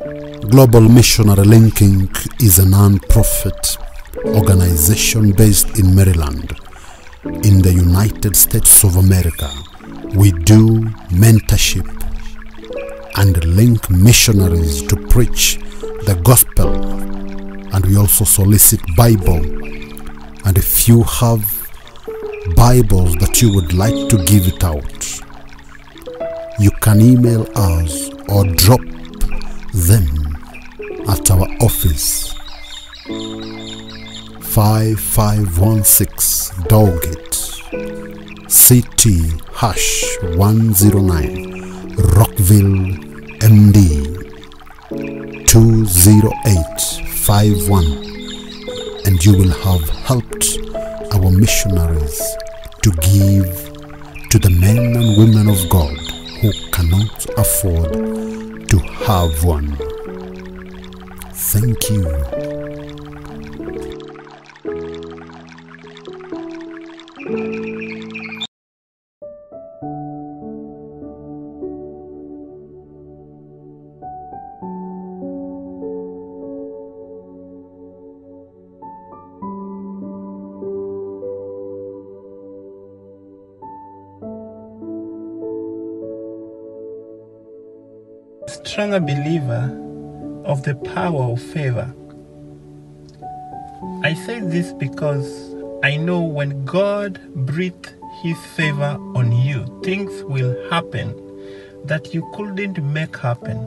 Global Missionary Linking is a non-profit organization based in Maryland, in the United States of America. We do mentorship and link missionaries to preach the gospel, and we also solicit Bible. And if you have Bibles that you would like to give it out, you can email us or drop them at our office, 5516 Dowgate, CT #109, Rockville, MD 20851, and you will have helped our missionaries to give to the men and women of God who cannot afford to have one. Thank you. Stronger believer of the power of favor. I say this because I know when God breathes His favor on you, things will happen that you couldn't make happen.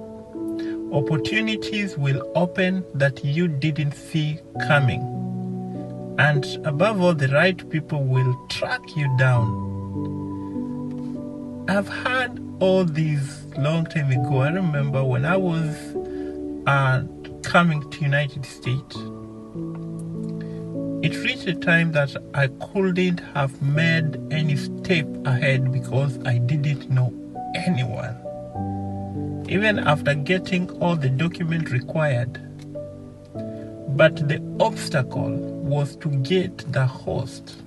Opportunities will open that you didn't see coming. And above all, the right people will track you down. I've had all these long time ago. I remember when I was coming to United States, it reached a time that I couldn't have made any step ahead because I didn't know anyone. Even after getting all the documents required. But the obstacle was to get the host.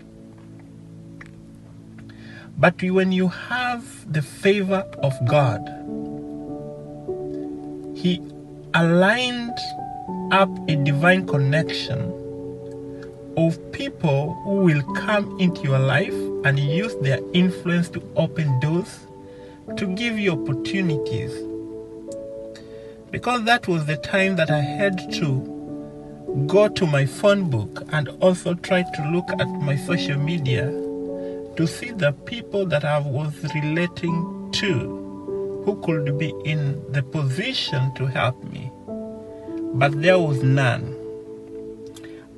But when you have the favor of God, He aligned up a divine connection of people who will come into your life and use their influence to open doors, to give you opportunities. Because that was the time that I had to go to my phone book and also try to look at my social media to see the people that I was relating to who could be in the position to help me. But there was none.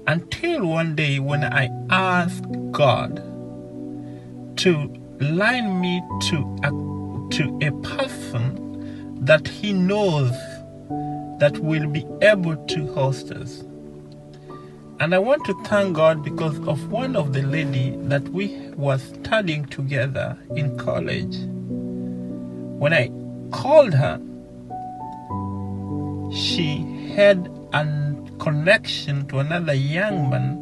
Until one day when I asked God to line me to a person that He knows that will be able to host us. And I want to thank God because of one of the lady that we were studying together in college. When I called her, she had a connection to another young man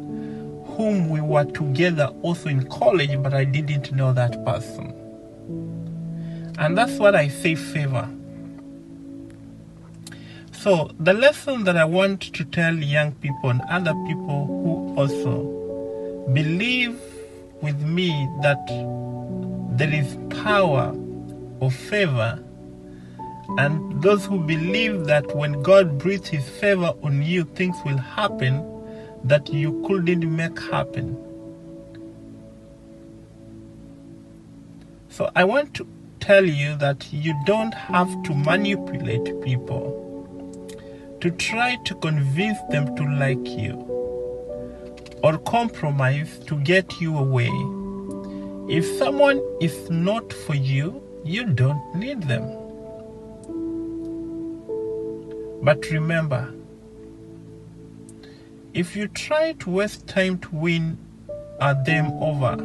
whom we were together also in college, but I didn't know that person. And that's what I say, favor. So the lesson that I want to tell young people and other people who also believe with me that there is power of favor, and those who believe that when God breathes His favor on you, things will happen that you couldn't make happen. So I want to tell you that you don't have to manipulate people to try to convince them to like you or compromise to get you away. If someone is not for you, you don't need them. But remember, if you try to waste time to win them over,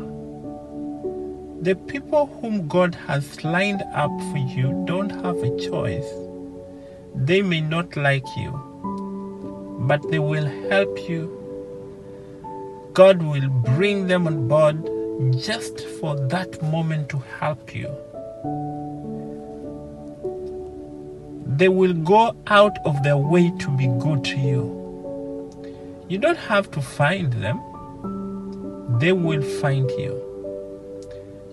the people whom God has lined up for you don't have a choice. They may not like you, but they will help you. God will bring them on board just for that moment to help you. They will go out of their way to be good to you. You don't have to find them. They will find you.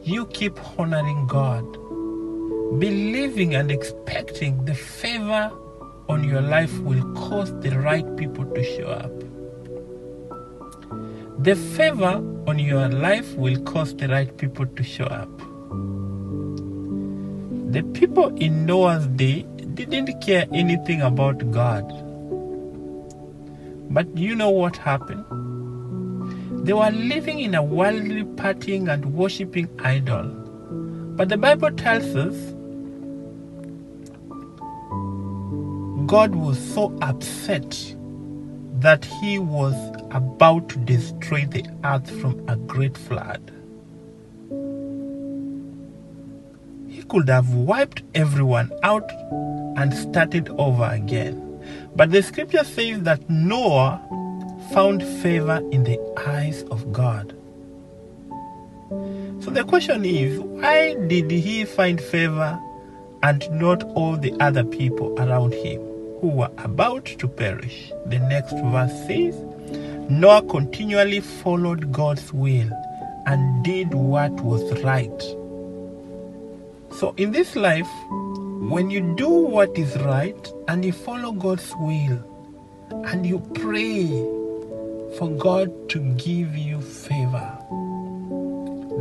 You keep honoring God, believing and expecting the favor on your life will cause the right people to show up. The favor on your life will cause the right people to show up. The people in Noah's day didn't care anything about God. But you know what happened? They were living in a worldly partying and worshipping idol. But the Bible tells us God was so upset that he was about to destroy the earth from a great flood. He could have wiped everyone out and started over again. But the scripture says that Noah found favor in the eyes of God. So the question is, why did he find favor and not all the other people around him who were about to perish? The next verse says, Noah continually followed God's will and did what was right. So in this life, when you do what is right and you follow God's will and you pray for God to give you favor,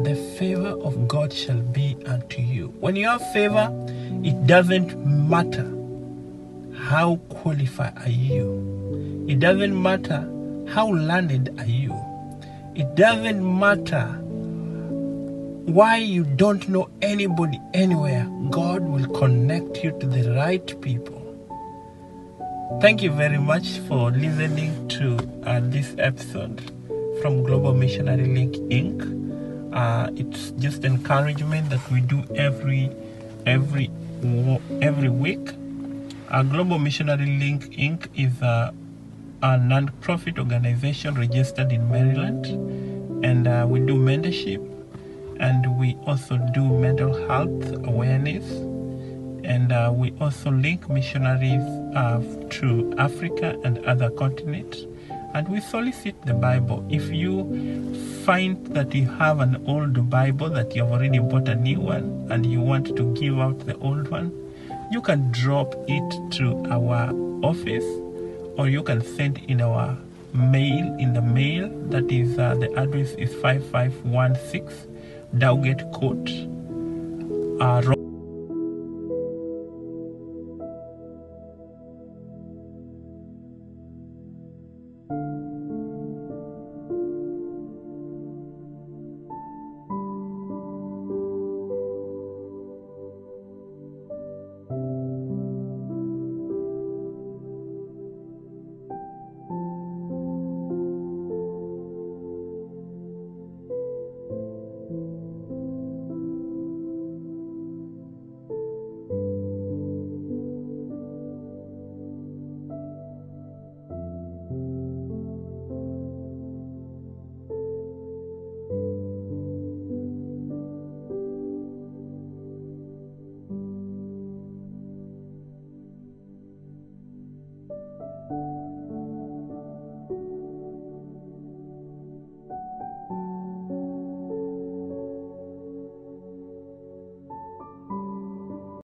the favor of God shall be unto you. When you have favor, it doesn't matter how qualified are you. It doesn't matter how learned are you. It doesn't matter why you don't know anybody anywhere. God will connect you to the right people. Thank you very much for listening to this episode from Global Missionary Link Inc. It's just encouragement that we do every week. Global Missionary Link Inc. is a non-profit organization registered in Maryland, and we do mentorship, and we also do mental health awareness, and we also link missionaries to Africa and other continents, and we solicit the Bible. If you find that you have an old Bible that you've already bought a new one and you want to give out the old one, you can drop it to our office, or you can send in our mail, that is the address is 5516 Dowgate Court,